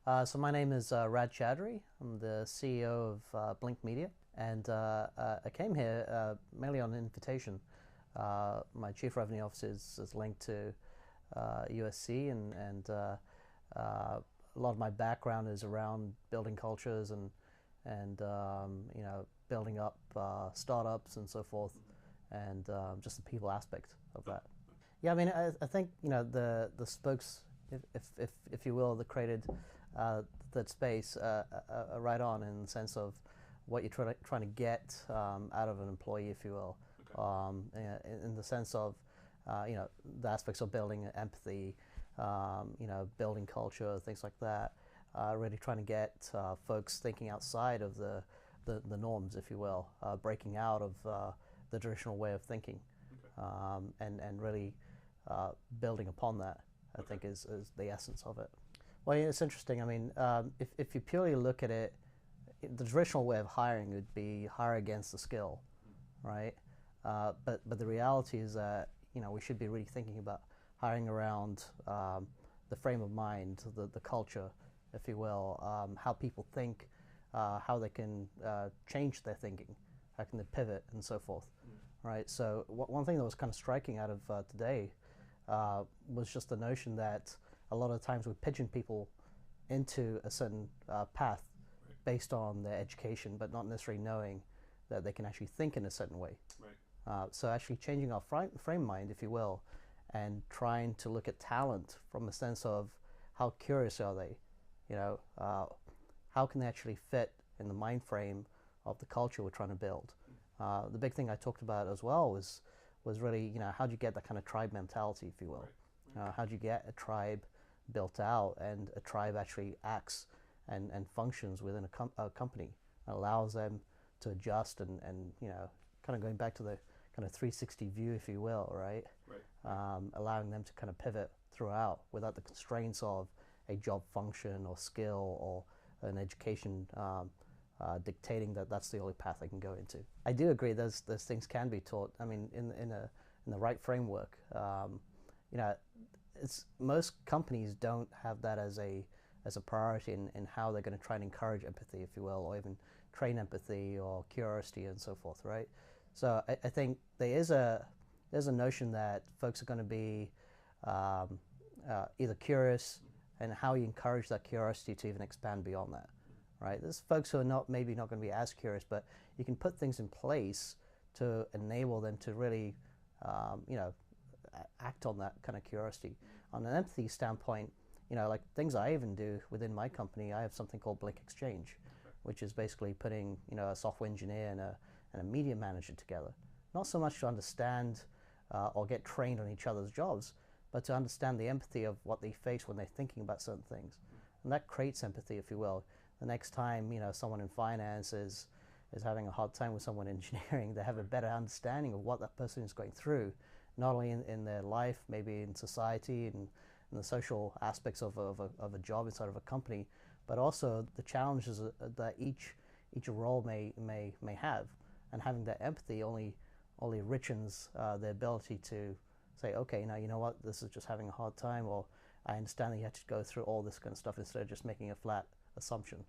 So my name is Choudhury. I'm the CEO of BLiNQ Media, and I came here mainly on an invitation. My chief revenue officer is linked to USC, and a lot of my background is around building cultures and building up startups and so forth, and just the people aspect of that. Yeah, I mean, I think the spokes, if you will, that created that space are right on in the sense of what you're trying to get out of an employee, if you will, in the sense of the aspects of building empathy, building culture, things like that. Really trying to get folks thinking outside of the norms, if you will, breaking out of the traditional way of thinking, and really building upon that, I think is the essence of it. Well, yeah, it's interesting. I mean, if you purely look at it, the traditional way of hiring would be hire against the skill, right? But the reality is that we should be really thinking about hiring around the frame of mind, the culture, if you will, how people think, how they can change their thinking, how can they pivot, and so forth, right? So one thing that was kind of striking out of today was just the notion that a lot of times we pigeon people into a certain path based on their education, but not necessarily knowing that they can actually think in a certain way. Right. So actually changing our frame mind, if you will, and trying to look at talent from the sense of how curious are they, how can they actually fit in the mind frame of the culture we're trying to build. The big thing I talked about as well was really, how do you get that kind of tribe mentality, if you will. How do you get a tribe built out and a tribe actually acts and functions within a company, allows them to adjust and kind of going back to the kind of 360 view, if you will, right? Right. Allowing them to kind of pivot throughout without the constraints of a job function or skill or an education dictating that that's the only path they can go into. I do agree those things can be taught. I mean, in the right framework. It's most companies don't have that as a priority in how they're going to try and encourage empathy, if you will, or even train empathy or curiosity and so forth, right? So I think there's a notion that folks are going to be either curious, and how you encourage that curiosity to even expand beyond that, right? There's folks who are maybe not going to be as curious, but you can put things in place to enable them to really, act on that kind of curiosity. On an empathy standpoint, like things I even do within my company, I have something called BLiNQ Exchange, which is basically putting a software engineer and a media manager together. Not so much to understand or get trained on each other's jobs, but to understand the empathy of what they face when they're thinking about certain things. And that creates empathy, if you will. The next time someone in finance is having a hard time with someone in engineering, they have a better understanding of what that person is going through, not only in their life, maybe in society and in the social aspects of a job inside of a company, but also the challenges that each role may have. And having that empathy only richens their ability to say, okay, now you know what, this is just having a hard time, or I understand that you have to go through all this kind of stuff instead of just making a flat assumption.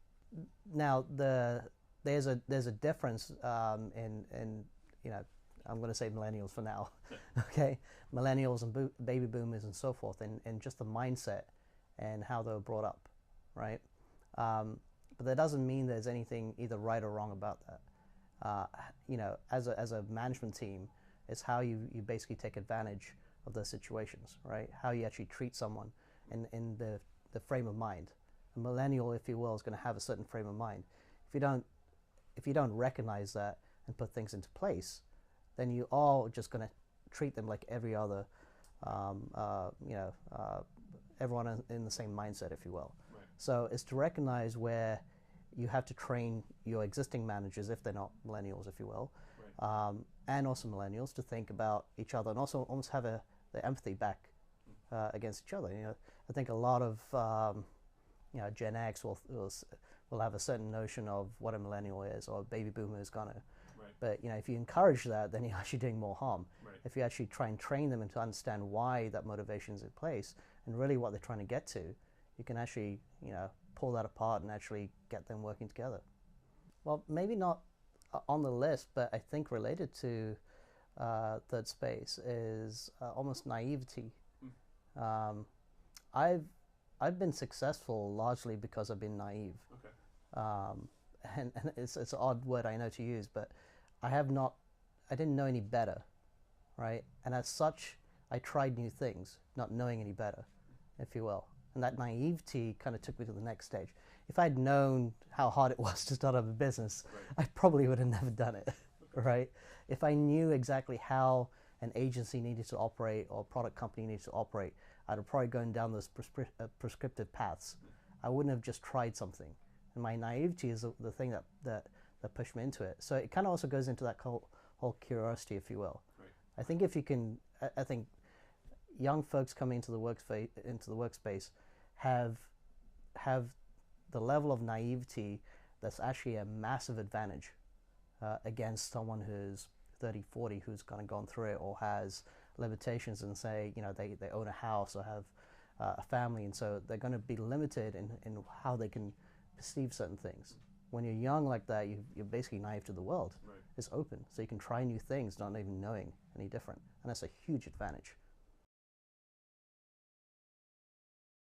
Now there's a difference in I'm going to say millennials for now, okay? Millennials and baby boomers and so forth, and just the mindset and how they were brought up, right? But that doesn't mean there's anything either right or wrong about that. As a management team, it's how you basically take advantage of those situations, right? How you actually treat someone in the frame of mind. A millennial, if you will, is going to have a certain frame of mind. If you don't recognize that and put things into place, then you are just going to treat them like every other, everyone in the same mindset, if you will. Right. So it's to recognize where you have to train your existing managers, if they're not millennials, if you will, Right. and also millennials, to think about each other and also almost have the empathy back against each other. I think a lot of Gen X will have a certain notion of what a millennial is, or a baby boomer is gonna. Right. But if you encourage that, then you're actually doing more harm. Right. If you actually try and train them and to understand why that motivation is in place and really what they're trying to get to, you can actually, pull that apart and actually get them working together. Well, maybe not on the list, but I think related to third space is almost naivety. Um, I've I've been successful largely because I've been naive. Okay. And it's an odd word I know to use, but I didn't know any better, right? And as such, I tried new things, not knowing any better, if you will. And that naivety kind of took me to the next stage. If I'd known how hard it was to start up a business, Right. I probably would have never done it, right? If I knew exactly how an agency needed to operate or a product company needed to operate, I'd have probably gone down those prescriptive paths. I wouldn't have just tried something. And my naivety is the thing that pushed me into it. So it kind of also goes into that whole curiosity, if you will. Right. I think if you can, I think young folks coming into the workspace have the level of naivety that's actually a massive advantage against someone who's 30, 40, who's kind of gone through it or has limitations and say, they own a house or have a family, and so they're going to be limited in how they can perceive certain things. When you're young like that, you're basically naive to the world. Right. It's open, so you can try new things, not even knowing any different, and that's a huge advantage.